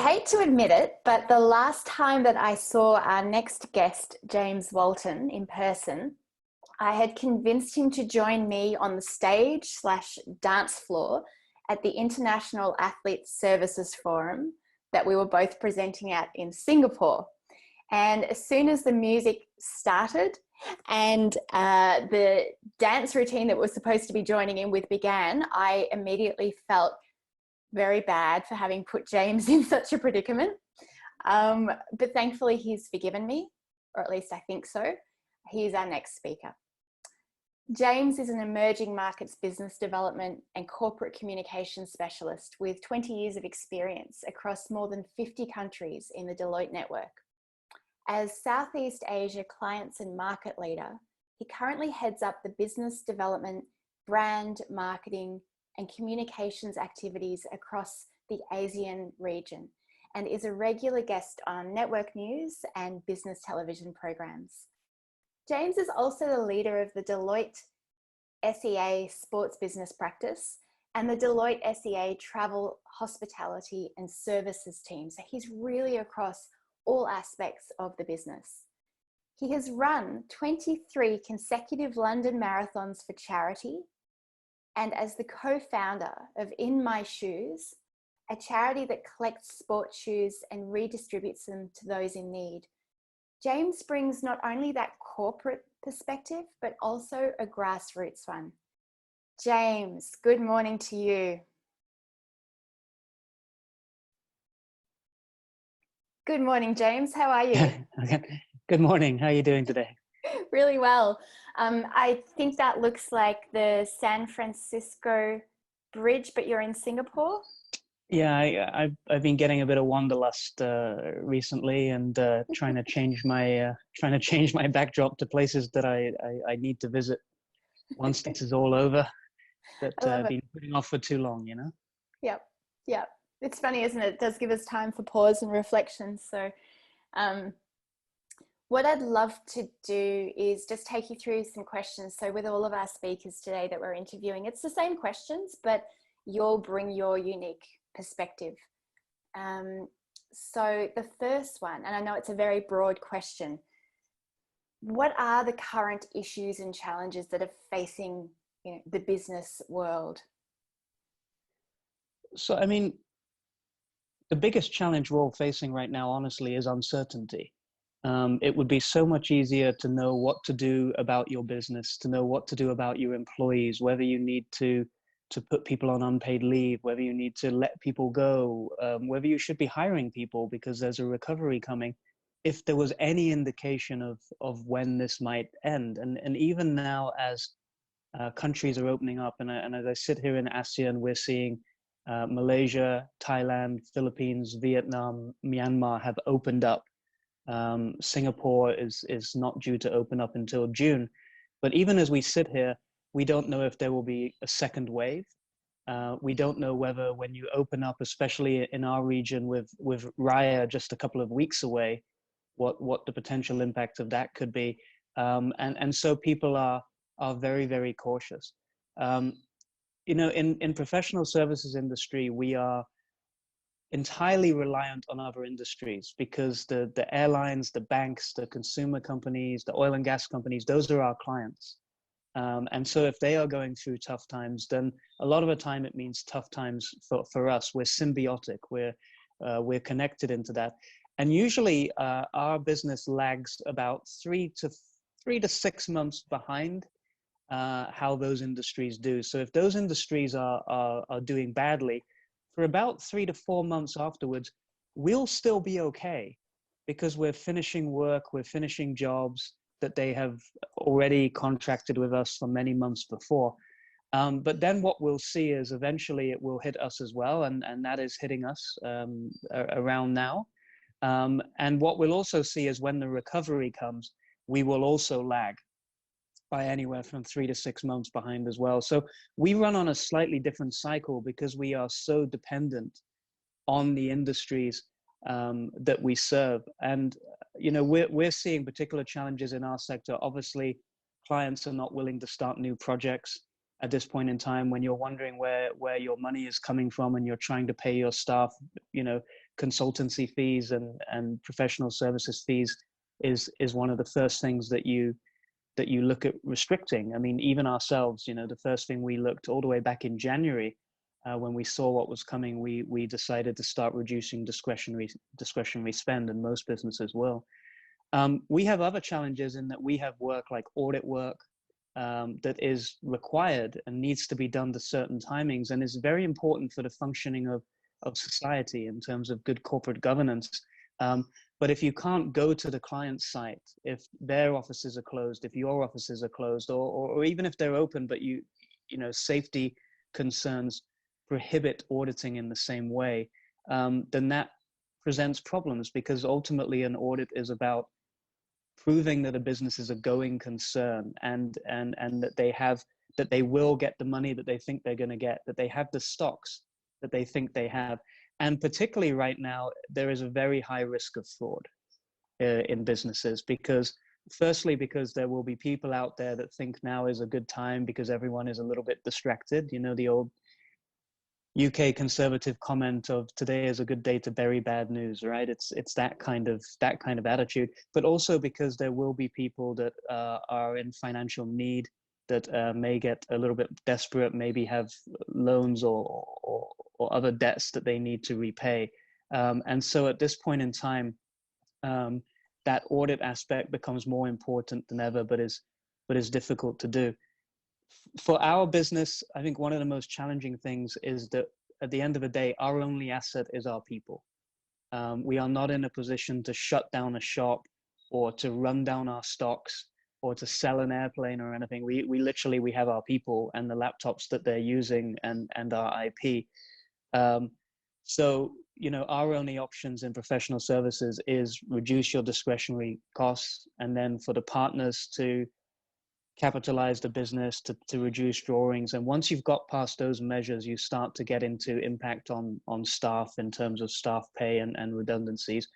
hate to admit it, but the last time that I saw our next guest, James Walton, in person, I had convinced him to join me on the stage/dance floor at the International Athlete Services Forum that we were both presenting at in Singapore. And as soon as the music started and the dance routine that we're supposed to be joining in with began, I immediately felt very bad for having put James in such a predicament. But thankfully he's forgiven me, or at least I think so. He's our next speaker. James is an emerging markets business development and corporate communications specialist with 20 years of experience across more than 50 countries in the Deloitte network. As Southeast Asia clients and market leader, he currently heads up the business development, brand marketing, and communications activities across the ASEAN region and is a regular guest on network news and business television programs. James is also the leader of the Deloitte SEA Sports Business practice and the Deloitte SEA Travel, Hospitality and Services team. So he's really across all aspects of the business. He has run 23 consecutive London marathons for charity, and as the co-founder of In My Shoes, a charity that collects sports shoes and redistributes them to those in need. James brings not only that corporate perspective, but also a grassroots one. James, good morning to you. Good morning, James. How are you? Good morning. How are you doing today? Really well. I think that looks like the San Francisco Bridge, but you're in Singapore? Yeah, I've been getting a bit of wanderlust recently, and trying to change my backdrop to places that I need to visit once this is all over. That I've been putting off for too long, you know. Yep. It's funny, isn't it? It does give us time for pause and reflection. So, what I'd love to do is just take you through some questions. So, with all of our speakers today that we're interviewing, it's the same questions, but you'll bring your unique perspective. So the first one, and I know it's a very broad question, what are the current issues and challenges that are facing, the business world? So, I mean, the biggest challenge we're all facing right now, honestly, is uncertainty. It would be so much easier to know what to do about your business, to know what to do about your employees, whether you need to put people on unpaid leave, whether you need to let people go, whether you should be hiring people because there's a recovery coming, if there was any indication of when this might end. And even now, as countries are opening up, and as I sit here in ASEAN, we're seeing Malaysia, Thailand, Philippines, Vietnam, Myanmar have opened up. Singapore is not due to open up until June. But even as we sit here, we don't know if there will be a second wave. We don't know whether when you open up, especially in our region with Raya just a couple of weeks away, what the potential impact of that could be. And so people are very, very cautious. In professional services industry, we are entirely reliant on other industries because the airlines, the banks, the consumer companies, the oil and gas companies, those are our clients. And so if they are going through tough times, then a lot of the time it means tough times for us. We're symbiotic. We're connected into that. And usually our business lags about 3 to 6 months behind how those industries do. So if those industries are doing badly, for about 3 to 4 months afterwards, we'll still be okay because we're finishing work, we're finishing jobs that they have already contracted with us for many months before. But then what we'll see is eventually it will hit us as well, and that is hitting us around now. And what we'll also see is when the recovery comes, we will also lag by anywhere from 3 to 6 months behind as well. So we run on a slightly different cycle because we are so dependent on the industries that we serve. And we're seeing particular challenges in our sector. Obviously, clients are not willing to start new projects at this point in time when you're wondering where your money is coming from and you're trying to pay your staff, consultancy fees and professional services fees is one of the first things that you look at restricting. I mean, even ourselves, the first thing we looked all the way back in January, when we saw what was coming, we decided to start reducing discretionary spend, and most businesses will. We have other challenges in that we have work like audit work that is required and needs to be done to certain timings, and is very important for the functioning of society in terms of good corporate governance. But if you can't go to the client's site, if their offices are closed, if your offices are closed, or even if they're open, but safety concerns prohibit auditing in the same way, then that presents problems, because ultimately an audit is about proving that a business is a going concern, and that they will get the money that they think they're going to get, that they have the stocks that they think they have. And particularly right now, there is a very high risk of fraud in businesses, because there will be people out there that think now is a good time because everyone is a little bit distracted. The old UK conservative comment of today is a good day to bury bad news, right? It's that kind of attitude, but also because there will be people that are in financial need, that may get a little bit desperate, maybe have loans or other debts that they need to repay. And so at this point in time, that audit aspect becomes more important than ever, but is difficult to do. For our business, I think one of the most challenging things is that at the end of the day, our only asset is our people. We are not in a position to shut down a shop or to run down our stocks or to sell an airplane or anything. We literally have our people and the laptops that they're using and our IP. So, our only options in professional services is reduce your discretionary costs, and then for the partners to capitalize the business, to reduce drawings. And once you've got past those measures, you start to get into impact on staff in terms of staff pay and redundancies.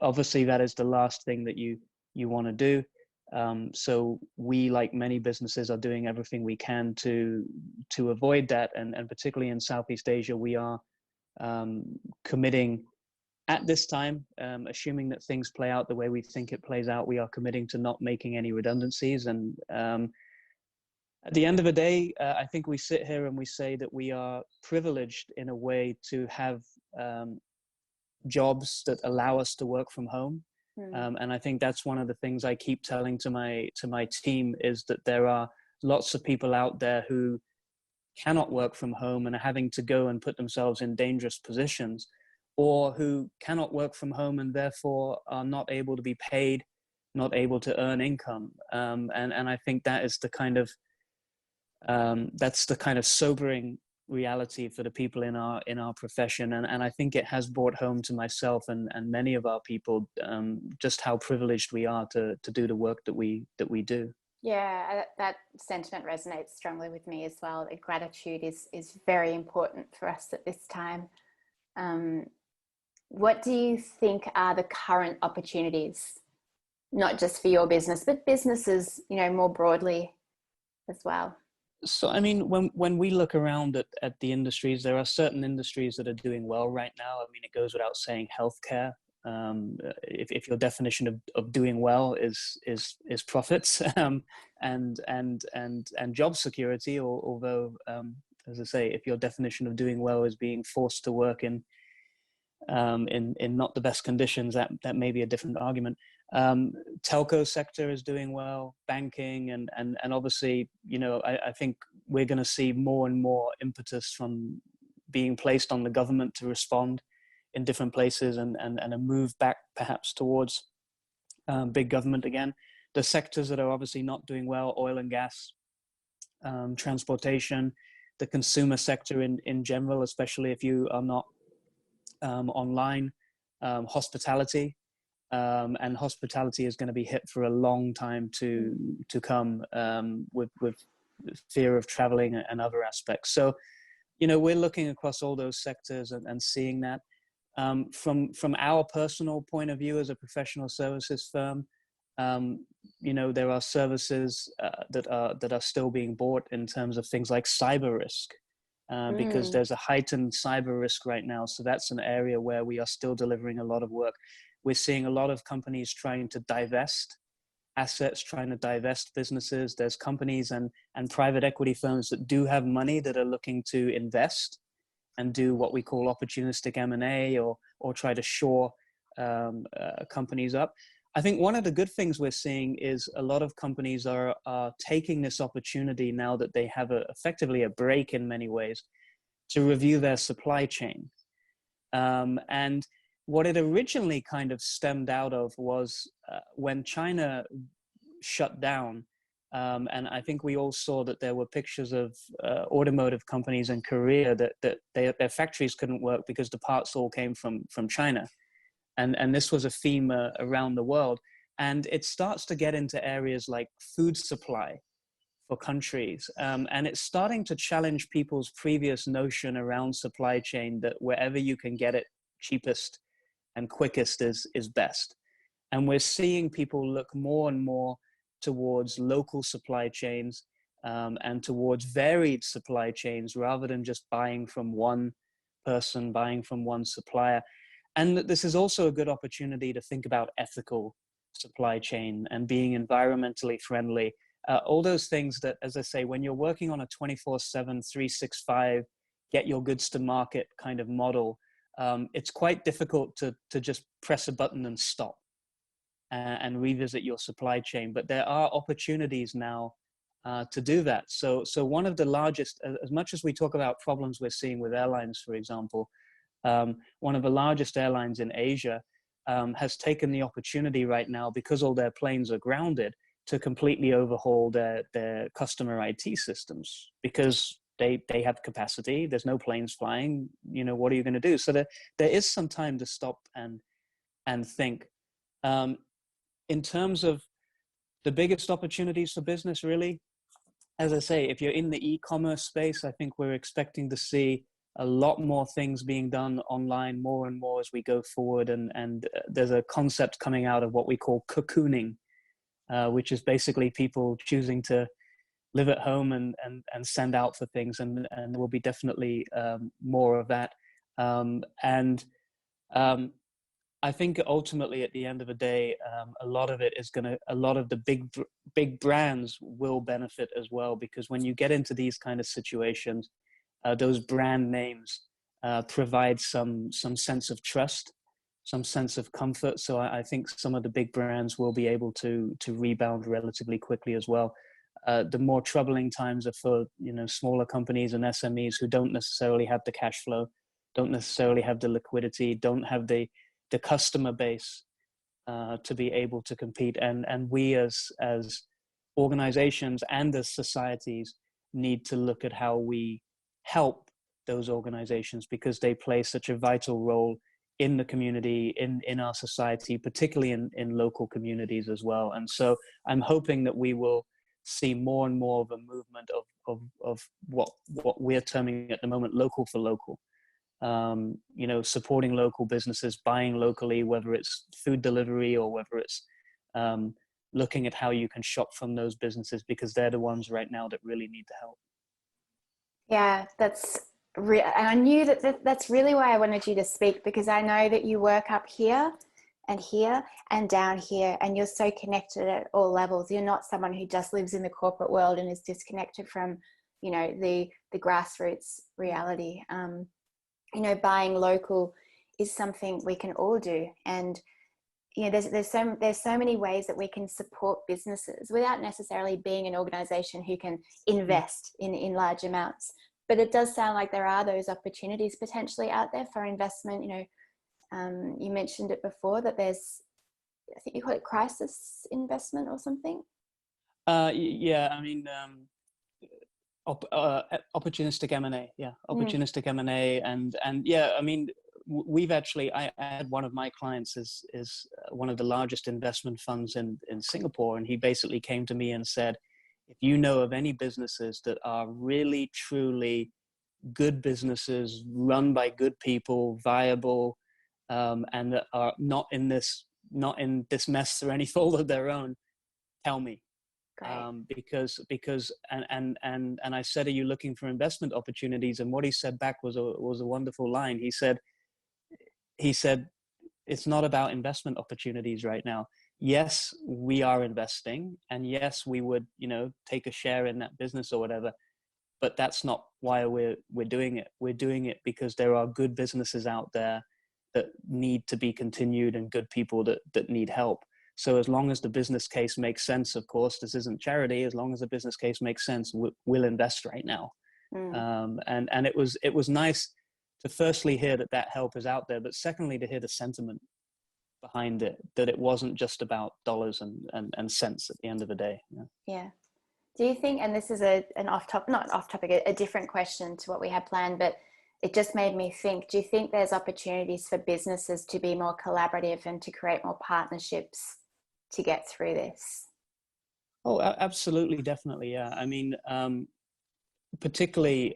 Obviously, that is the last thing that you want to do. So we, like many businesses, are doing everything we can to avoid that. And particularly in Southeast Asia, we are committing at this time, assuming that things play out the way we think it plays out, we are committing to not making any redundancies. And at the end of the day, I think we sit here and we say that we are privileged in a way to have jobs that allow us to work from home. And I think that's one of the things I keep telling to my team, is that there are lots of people out there who cannot work from home and are having to go and put themselves in dangerous positions, or who cannot work from home and therefore are not able to be paid, not able to earn income. And I think that is the kind of sobering reality for the people in our profession. And I think it has brought home to myself and many of our people just how privileged we are to do the work that we do. Yeah, that sentiment resonates strongly with me as well. Gratitude is very important for us at this time. What do you think are the current opportunities, not just for your business, but businesses, more broadly as well? So, I mean, when we look around at the industries, there are certain industries that are doing well right now. I mean, it goes without saying, healthcare. If your definition of doing well is profits and job security, although as I say, if your definition of doing well is being forced to work in not the best conditions, that may be a different argument. Telco sector is doing well, banking, and obviously, I think we're going to see more and more impetus from being placed on the government to respond in different places, and a move back perhaps towards big government again. The sectors that are obviously not doing well: oil and gas, transportation, the consumer sector in general, especially if you are not online, hospitality, and hospitality is going to be hit for a long time to come, with fear of traveling and other aspects. So, we're looking across all those sectors and seeing that. From our personal point of view as a professional services firm, there are services that are still being bought in terms of things like cyber risk. because Mm. there's a heightened cyber risk right now. So that's an area where we are still delivering a lot of work. We're seeing a lot of companies trying to divest assets, trying to divest businesses. There's companies and private equity firms that do have money that are looking to invest and do what we call opportunistic M&A, or try to shore companies up. I think one of the good things we're seeing is a lot of companies are taking this opportunity now that they have effectively a break in many ways to review their supply chain. And what it originally kind of stemmed out of was when China shut down. And I think we all saw that there were pictures of automotive companies in Korea that their factories couldn't work because the parts all came from China. And this was a theme around the world. And it starts to get into areas like food supply for countries. And it's starting to challenge people's previous notion around supply chain that wherever you can get it cheapest and quickest is best. And we're seeing people look more and more towards local supply chains and towards varied supply chains rather than just buying from one person, buying from one supplier. And this is also a good opportunity to think about ethical supply chain and being environmentally friendly. All those things that, as I say, when you're working on a 24/7, 365, get your goods to market kind of model, it's quite difficult to just press a button and stop and revisit your supply chain. But there are opportunities now to do that. So one of the largest, as much as we talk about problems we're seeing with airlines, for example, one of the largest airlines in Asia has taken the opportunity right now, because all their planes are grounded, to completely overhaul their customer IT systems, because they have capacity. There's no planes flying. You know, what are you going to do? So there is some time to stop and think. In terms of the biggest opportunities for business, really, as I say, if you're in the e-commerce space, I think we're expecting to see a lot more things being done online more and more as we go forward. And there's a concept coming out of what we call cocooning, which is basically people choosing to live at home and send out for things. And there will be definitely more of that. I think ultimately at the end of the day, a lot of the big brands will benefit as well, because when you get into these kind of situations, those brand names provide some sense of trust, some sense of comfort. So I think some of the big brands will be able to rebound relatively quickly as well. The more troubling times are for smaller companies and SMEs who don't necessarily have the cash flow, don't necessarily have the liquidity, don't have the customer base to be able to compete. And we as organizations and as societies need to look at how we help those organizations, because they play such a vital role in the community, in our society, particularly in local communities as well. And so I'm hoping that we will see more and more of a movement of what we're terming at the moment local for local. Supporting local businesses, buying locally, whether it's food delivery or whether it's looking at how you can shop from those businesses, because they're the ones right now that really need the help. Yeah, I knew that's really why I wanted you to speak, because I know that you work up here and down here, and you're so connected at all levels. You're not someone who just lives in the corporate world and is disconnected from, the grassroots reality. Buying local is something we can all do. And, there's so many ways that we can support businesses without necessarily being an organization who can invest in large amounts. But it does sound like there are those opportunities potentially out there for investment. You mentioned it before that there's, I think you call it crisis investment or something. Yeah, I mean, opportunistic M&A. Yeah, opportunistic M&A, and yeah, I mean, I had one of my clients is one of the largest investment funds in Singapore, and he basically came to me and said, if you know of any businesses that are really truly good businesses run by good people, viable, and that are not in this mess through any fault of their own, tell me. Great. Because I said, are you looking for investment opportunities? And what he said back was a wonderful line. He said, it's not about investment opportunities right now. Yes, we are investing, and yes, we would, take a share in that business or whatever, but that's not why we're doing it. We're doing it because there are good businesses out there that need to be continued and good people that need help. So as long as the business case makes sense, of course, this isn't charity. As long as the business case makes sense, we'll invest right now. And it was nice to firstly hear that help is out there, but secondly, to hear the sentiment behind it, that it wasn't just about dollars and cents at the end of the day. Yeah. Do you think, and this is an not off topic, a different question to what we had planned, but it just made me think, do you think there's opportunities for businesses to be more collaborative and to create more partnerships to get through this? Oh, absolutely. Definitely. Yeah. I mean, particularly,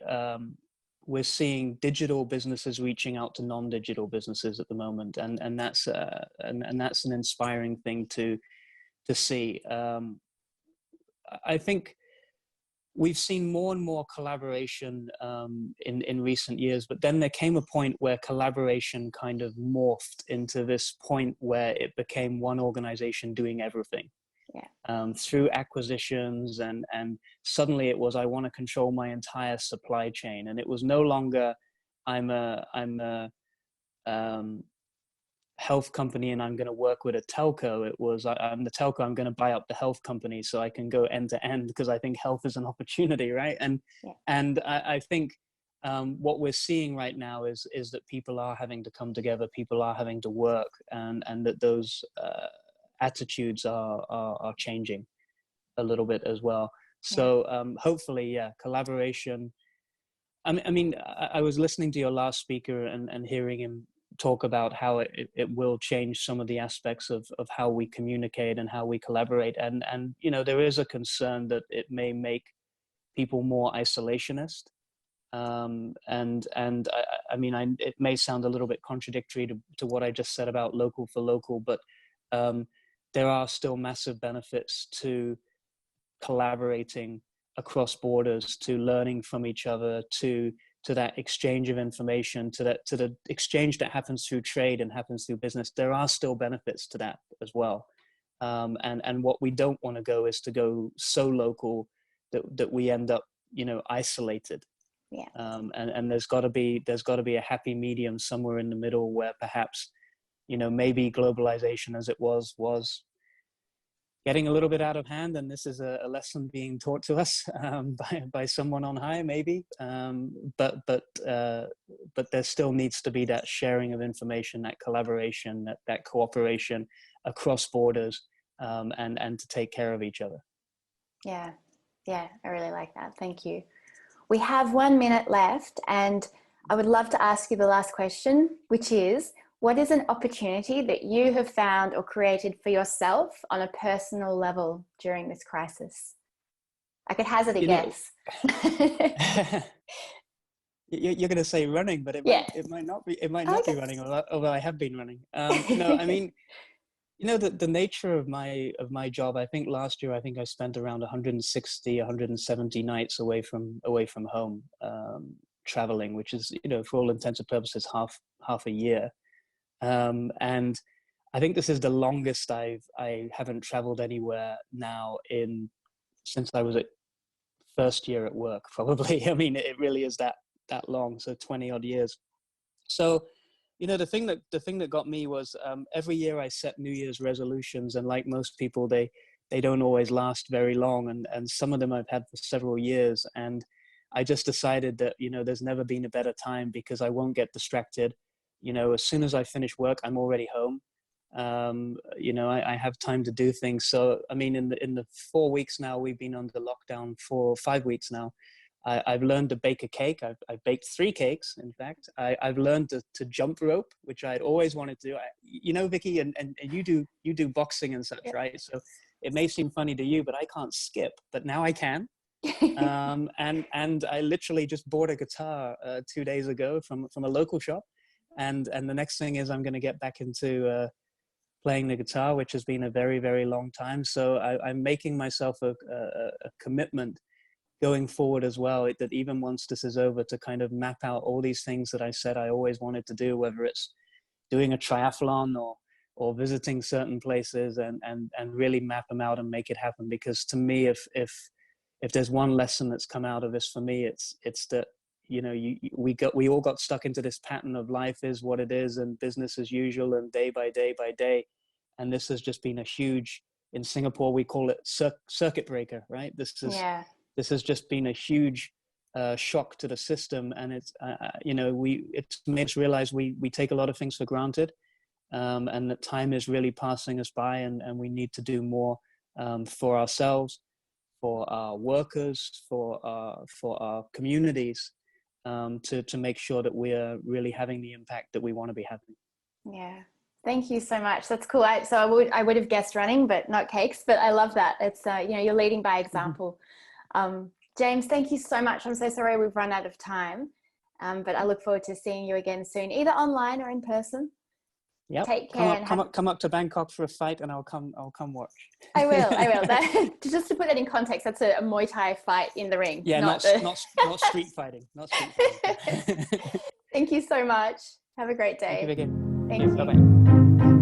we're seeing digital businesses reaching out to non-digital businesses at the moment. And that's an inspiring thing to see. I think we've seen more and more collaboration in recent years, but then there came a point where collaboration kind of morphed into this point where it became one organization doing everything. Through acquisitions, and suddenly it was, I want to control my entire supply chain, and it was no longer I'm a health company and I'm going to work with a telco. It was, I'm the telco, I'm going to buy up the health company so I can go end to end, because I think health is an opportunity, right? And I think what we're seeing right now is that people are having to come together, people are having to work, and that those attitudes are changing a little bit as well. So hopefully, collaboration. I mean, I was listening to your last speaker and hearing him talk about how it will change some of the aspects of how we communicate and how we collaborate. And there is a concern that it may make people more isolationist. And I mean, it may sound a little bit contradictory to what I just said about local for local, but there are still massive benefits to collaborating across borders, to learning from each other, to that exchange of information, to the exchange that happens through trade and happens through business. There are still benefits to that as well. And what we don't want to go is to go so local that we end up, isolated. And there's got to be a happy medium somewhere in the middle where perhaps, maybe globalization as it was getting a little bit out of hand, and this is a lesson being taught to us by someone on high, maybe. But there still needs to be that sharing of information, that collaboration, that cooperation across borders, and to take care of each other. Yeah, I really like that. Thank you. We have 1 minute left, and I would love to ask you the last question, which is, what is an opportunity that you have found or created for yourself on a personal level during this crisis? I could hazard a guess. You're going to say running, but it might not be. It might not be running, although I have been running. No, I mean, the nature of my job. I think last year, I spent around 160, 170 nights away from home, traveling, which is, for all intents and purposes, half a year. And I think this is the longest I haven't traveled anywhere now since I was at first year at work, probably. I mean, it really is that long. So 20 odd years. So, the thing that got me was, every year I set New Year's resolutions, and like most people, they don't always last very long. And some of them I've had for several years. And I just decided that, there's never been a better time, because I won't get distracted. As soon as I finish work, I'm already home. I have time to do things. So, I mean, in the 4 weeks now, we've been under lockdown for 5 weeks now. I've learned to bake a cake. I've baked 3 cakes, in fact. I've learned to jump rope, which I'd always wanted to do. Vicky, and you do boxing and such, right? So it may seem funny to you, but I can't skip, but now I can. And I literally just bought a guitar 2 days ago from a local shop. And the next thing is I'm going to get back into playing the guitar, which has been a very, very long time. So I'm making myself a commitment going forward as well, that even once this is over, to kind of map out all these things that I said I always wanted to do, whether it's doing a triathlon or visiting certain places, and really map them out and make it happen. Because to me, if there's one lesson that's come out of this for me, it's that, you know, we all got stuck into this pattern of life is what it is, and business as usual, and day by day by day. And this has just been a huge, in Singapore we call it circuit breaker, right? This has just been a huge shock to the system, and it's you know, it's made us realize we take a lot of things for granted, and that time is really passing us by, and we need to do more for ourselves, for our workers, for our communities, to make sure that we are really having the impact that we want to be having. Yeah. Thank you so much. That's cool. I would have guessed running, but not cakes. But I love that. It's you know, you're leading by example. James, thank you so much. I'm so sorry we've run out of time, but I look forward to seeing you again soon, either online or in person. Yep. Take care. Come up to Bangkok for a fight, and I'll come watch. I will. That, just to put that in context, that's a Muay Thai fight in the ring. Yeah, not street fighting. Not street fighting. Thank you so much. Have a great day. Thank you again. Thank you. Bye-bye.